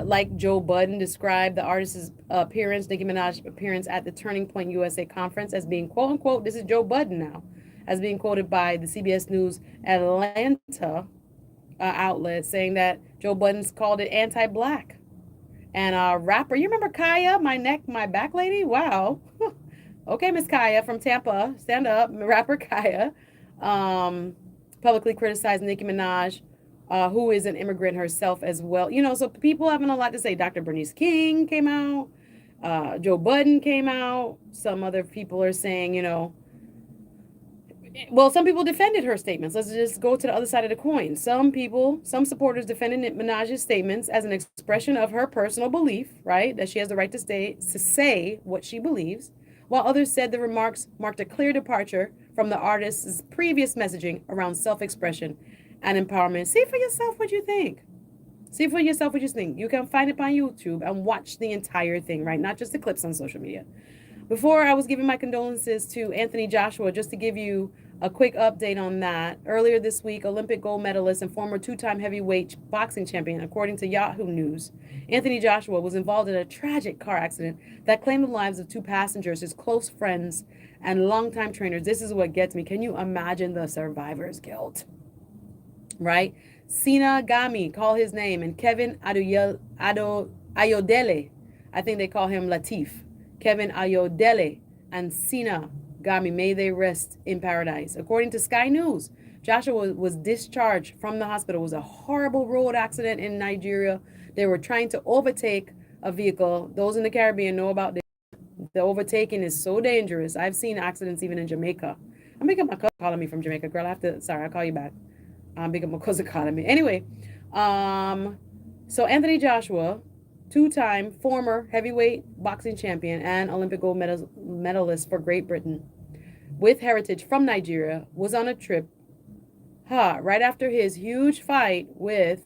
like Joe Budden, described the artist's appearance, Nicki Minaj's appearance at the Turning Point USA conference as being, quote unquote, this is Joe Budden now, as being quoted by the CBS News Atlanta outlet, saying that Joe Budden's called it anti-black. And rapper, you remember Kaya, my neck, my back lady? Wow. Okay, Miss Kaya from Tampa, stand up. Rapper Kaya publicly criticized Nicki Minaj, who is an immigrant herself as well. So people having a lot to say. Dr. Bernice King came out. Joe Budden came out. Some other people are saying, well, some people defended her statements. Let's just go to the other side of the coin. Some supporters defended Minaj's statements as an expression of her personal belief, right? That she has the right to say what she believes, while others said the remarks marked a clear departure from the artist's previous messaging around self-expression and empowerment. See for yourself what you think. You can find it on YouTube and watch the entire thing, right? Not just the clips on social media. Before I was giving my condolences to Anthony Joshua, just to give you a quick update on that. Earlier this week, Olympic gold medalist and former two-time heavyweight boxing champion, according to Yahoo News, Anthony Joshua was involved in a tragic car accident that claimed the lives of two passengers, his close friends and longtime trainers. This is what gets me. Can you imagine the survivor's guilt? Right? Sina Gami, call his name, and Kevin Ayodele, I think they call him Latif. Kevin Ayodele and Sina Gami, may they rest in paradise. According to Sky News, Joshua was discharged from the hospital. It was a horrible road accident in Nigeria. They were trying to overtake a vehicle. Those in the Caribbean know about this. The overtaking is so dangerous. I've seen accidents even in Jamaica. I'm making my cousin calling me from Jamaica. Girl, I'll call you back. I'm big up my cousin calling me. Anyway, so Anthony Joshua, two-time former heavyweight boxing champion and Olympic gold medalist for Great Britain with heritage from Nigeria, was on a trip right after his huge fight with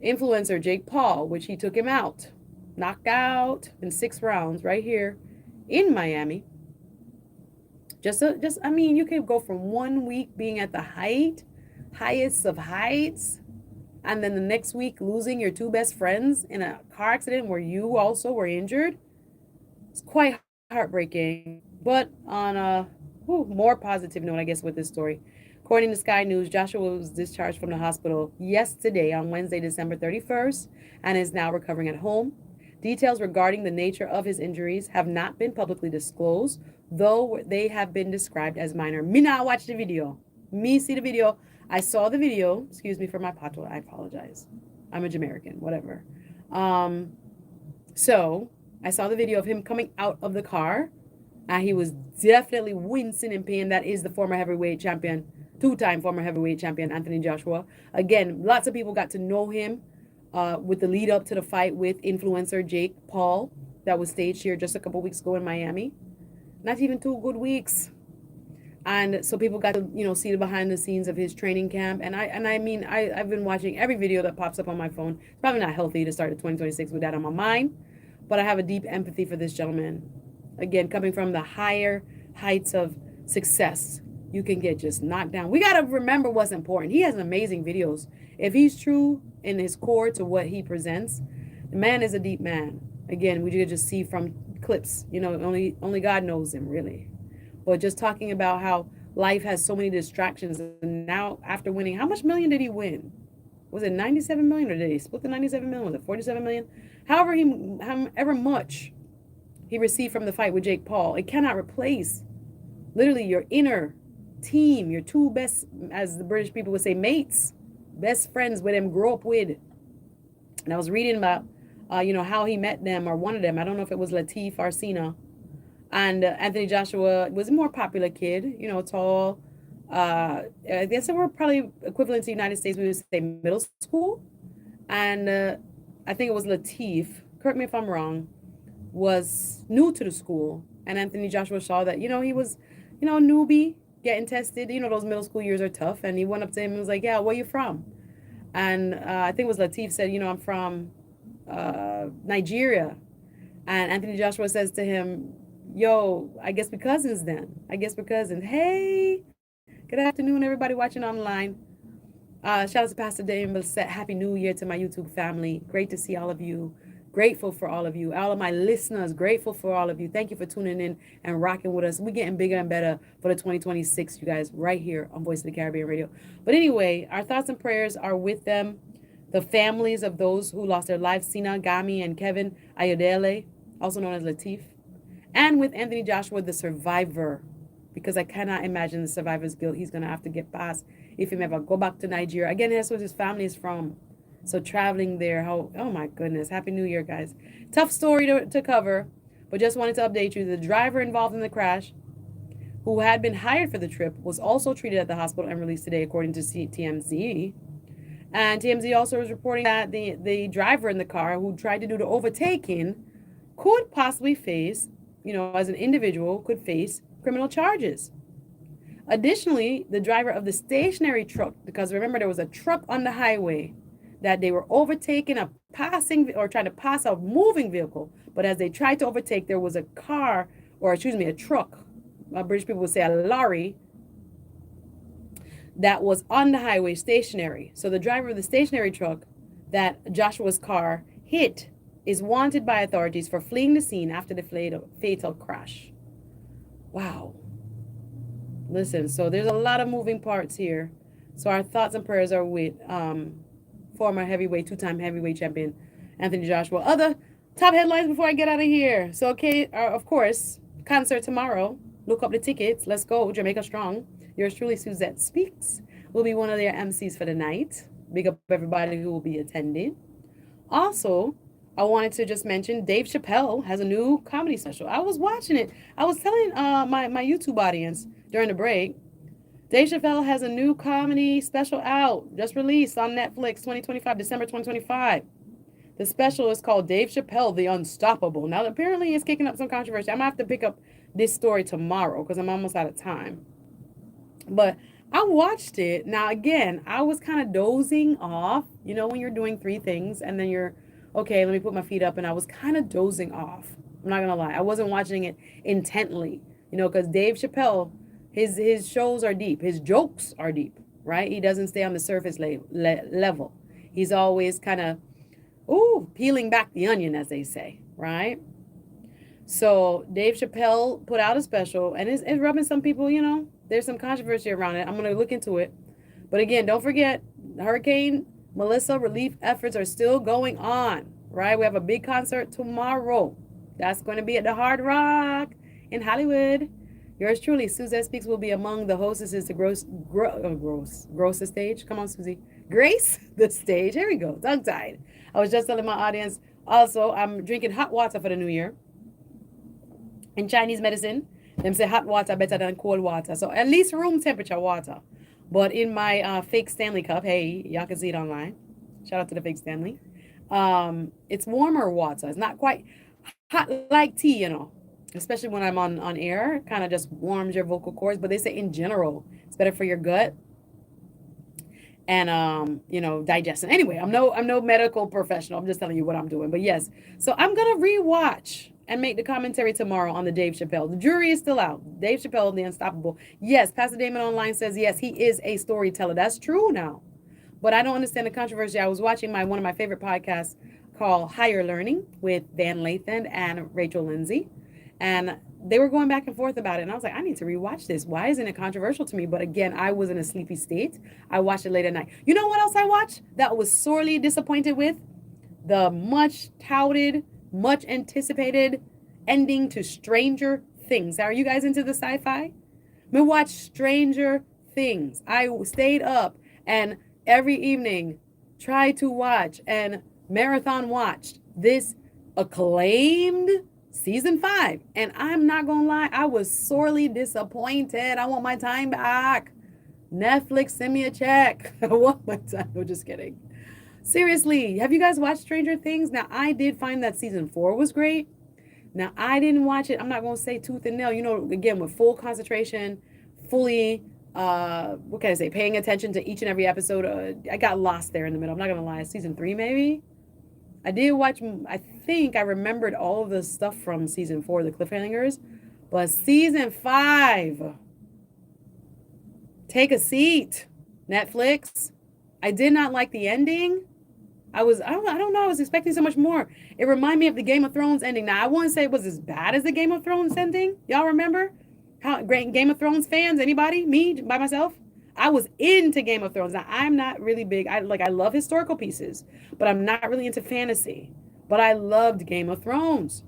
influencer Jake Paul, which he took him out, knocked out in 6 rounds right here in Miami. I mean, you could go from 1 week being at the highest of heights, and then the next week losing your 2 best friends in a car accident where you also were injured. It's quite heartbreaking. But on a more positive note, I guess, with this story, according to Sky News, Joshua was discharged from the hospital yesterday on Wednesday, December 31st, and is now recovering at home. Details regarding the nature of his injuries have not been publicly disclosed, though they have been described as minor. Me not watch the video. Me see the video. I saw the video. Excuse me for my pato. I apologize. I'm a Jamaican, whatever. So I saw the video of him coming out of the car. He was definitely wincing in pain. That is the former heavyweight champion, 2-time former heavyweight champion, Anthony Joshua. Again, lots of people got to know him with the lead up to the fight with influencer Jake Paul that was staged here just a couple weeks ago in Miami. Not even 2 good weeks. And so people got to, see the behind the scenes of his training camp. And I mean, I've been watching every video that pops up on my phone. It's probably not healthy to start 2026 with that on my mind, but I have a deep empathy for this gentleman. Again, coming from the higher heights of success, you can get just knocked down. We got to remember what's important. He has amazing videos. If he's true in his core to what he presents, the man is a deep man. Again, we could just see from clips, only God knows him, really. But just talking about how life has so many distractions. And now, after winning, how much million did he win? Was it 97 million, or did he split the 97 million? Was it 47 million? However much he received from the fight with Jake Paul, it cannot replace literally your inner team, your two best, as the British people would say, mates, best friends with him, grew up with. And I was reading about, how he met them, or one of them. I don't know if it was Latif or Sina. And Anthony Joshua was a more popular kid, tall. I guess they were probably equivalent to the United States. We would say middle school. And I think it was Latif, correct me if I'm wrong, was new to the school. And Anthony Joshua saw that, he was, a newbie getting tested. Those middle school years are tough. And he went up to him and was like, yeah, where you from? And I think it was Latif said, I'm from Nigeria. And Anthony Joshua says to him, yo, I guess we're cousins then. Hey, good afternoon, everybody watching online. Shout out to Pastor Dame Bissett. Happy New Year to my YouTube family. Great to see all of you. Grateful for all of you. All of my listeners, grateful for all of you. Thank you for tuning in and rocking with us. We're getting bigger and better for the 2026, you guys, right here on Voice of the Caribbean Radio. But anyway, our thoughts and prayers are with them, the families of those who lost their lives, Sina, Gami, and Kevin Ayodele, also known as Latif. And with Anthony Joshua, the survivor, because I cannot imagine the survivor's guilt he's going to have to get past if he ever go back to Nigeria. Again, that's where his family is from. So traveling there, oh my goodness. Happy New Year, guys. Tough story to cover, but just wanted to update you. The driver involved in the crash, who had been hired for the trip, was also treated at the hospital and released today, according to TMZ. And TMZ also was reporting that the driver in the car who tried to do the overtaking could possibly face, as an individual, could face criminal charges. Additionally, the driver of the stationary truck, because remember there was a truck on the highway that they were overtaking a trying to pass a moving vehicle. But as they tried to overtake, there was a truck. British people would say a lorry that was on the highway stationary. So the driver of the stationary truck that Joshua's car hit is wanted by authorities for fleeing the scene after the fatal crash. Wow. Listen, so there's a lot of moving parts here. So our thoughts and prayers are with former two-time heavyweight champion Anthony Joshua. Other top headlines before I get out of here. So, okay, of course, concert tomorrow. Look up the tickets. Let's go. Jamaica Strong. Yours truly, Suzette Speaks, will be one of their MCs for the night. Big up everybody who will be attending. Also, I wanted to just mention Dave Chappelle has a new comedy special. I was watching it. I was telling my YouTube audience during the break, Dave Chappelle has a new comedy special out, just released on Netflix, December 2025. The special is called Dave Chappelle, The Unstoppable. Now, apparently it's kicking up some controversy. I'm going to have to pick up this story tomorrow because I'm almost out of time. But I watched it. Now, again, I was kind of dozing off, when you're doing three things and then you're, okay, let me put my feet up. And I was kind of dozing off. I'm not going to lie. I wasn't watching it intently, because Dave Chappelle, his shows are deep. His jokes are deep, right? He doesn't stay on the surface level. He's always kind of, peeling back the onion, as they say, right? So Dave Chappelle put out a special, and it's rubbing some people, there's some controversy around it. I'm going to look into it. But again, don't forget, Hurricane Melissa relief efforts are still going on, right? We have a big concert tomorrow. That's going to be at the Hard Rock in Hollywood. Yours truly, Suzette Speaks, will be among the hostesses to gross the stage. Come on, Susie. Grace the stage. Here we go. Tongue-tied. I was just telling my audience, also, I'm drinking hot water for the new year. In Chinese medicine, them say hot water better than cold water. So at least room temperature water. But in my fake Stanley cup, hey, y'all can see it online. Shout out to the fake Stanley. It's warmer water. It's not quite hot like tea, especially when I'm on air. Kind of just warms your vocal cords. But they say in general, it's better for your gut and digestion. Anyway, I'm no medical professional. I'm just telling you what I'm doing. But yes, so I'm gonna rewatch and make the commentary tomorrow on the Dave Chappelle. The jury is still out. Dave Chappelle, the Unstoppable. Yes, Pastor Damon Online says yes, he is a storyteller. That's true now. But I don't understand the controversy. I was watching one of my favorite podcasts called Higher Learning with Van Lathan and Rachel Lindsay. And they were going back and forth about it. And I was like, I need to rewatch this. Why isn't it controversial to me? But again, I was in a sleepy state. I watched it late at night. You know what else I watched that I was sorely disappointed with? The much touted, much anticipated ending to Stranger Things. Are you guys into the sci-fi? We watched Stranger Things. I stayed up and every evening tried to watch and marathon watched this acclaimed season 5. And I'm not gonna lie, I was sorely disappointed. I want my time back. Netflix, send me a check. I want my time. No, just kidding. Seriously, have you guys watched Stranger Things? Now, I did find that season 4 was great. Now, I didn't watch it. I'm not going to say tooth and nail. Again, with full concentration, fully, what can I say, paying attention to each and every episode. I got lost there in the middle. I'm not going to lie. Season 3, maybe? I did watch, I think I remembered all of the stuff from season 4, the cliffhangers. But season 5, take a seat, Netflix. I did not like the ending. I don't know. I was expecting so much more. It reminded me of the Game of Thrones ending. Now, I wouldn't say it was as bad as the Game of Thrones ending. Y'all remember? How great Game of Thrones fans? Anybody? Me? By myself? I was into Game of Thrones. Now, I'm not really big. I love historical pieces, but I'm not really into fantasy. But I loved Game of Thrones.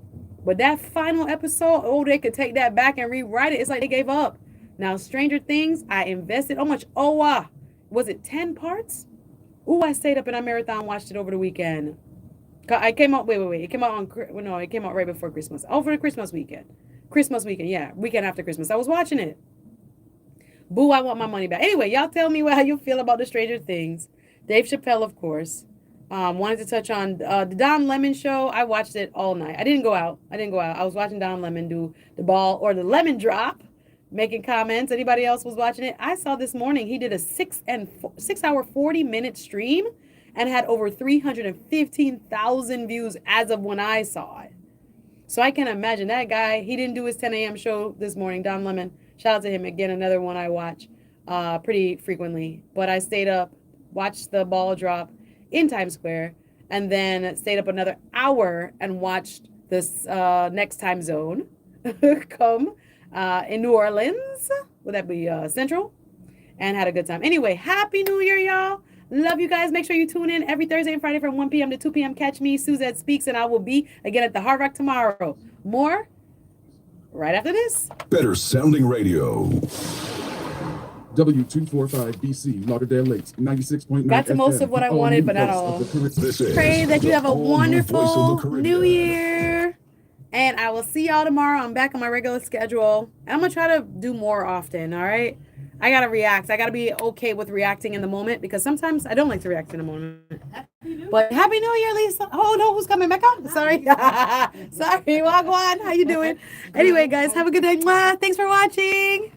But that final episode, they could take that back and rewrite it. It's like they gave up. Now, Stranger Things, I invested how much? Was it 10 parts? I stayed up and I marathon watched it over the weekend. I came out, wait. It came out it came out right before Christmas. Over the Christmas weekend. Yeah. Weekend after Christmas. I was watching it. Boo, I want my money back. Anyway, y'all tell me how you feel about the Stranger Things. Dave Chappelle, of course. Wanted to touch on the Don Lemon show. I watched it all night. I didn't go out. I was watching Don Lemon do the ball or the lemon drop. Making comments. Anybody else was watching it? I saw this morning he did a 6 hour 40-minute stream and had over 315,000 views as of when I saw it. So I can imagine that guy. He didn't do his 10 a.m. show this morning. Don Lemon. Shout out to him again. Another one I watch pretty frequently. But I stayed up, watched the ball drop in Times Square, and then stayed up another hour and watched this next time zone come. In New Orleans, would that be Central? And had a good time. Anyway, Happy New Year, y'all. Love you guys. Make sure you tune in every Thursday and Friday from 1 p.m. to 2 p.m. Catch me, Suzette Speaks, and I will be again at the Hard Rock tomorrow. More right after this. Better sounding radio. W245BC, Lauderdale Lakes, 96.9 Got to most FM, of what I all wanted, new but not voice of all. the Caribbean. This is Pray that you have a the all-new Voice wonderful of the Caribbean. New Year. And I will see y'all tomorrow. I'm back on my regular schedule. And I'm going to try to do more often, all right? I got to react. I got to be okay with reacting in the moment because sometimes I don't like to react in the moment. But Happy New Year, Lisa. Oh, no, who's coming back up? Sorry. Sorry, Wagwan. How you doing? Anyway, guys, have a good day. Mwah. Thanks for watching.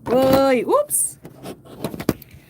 Boy, oops.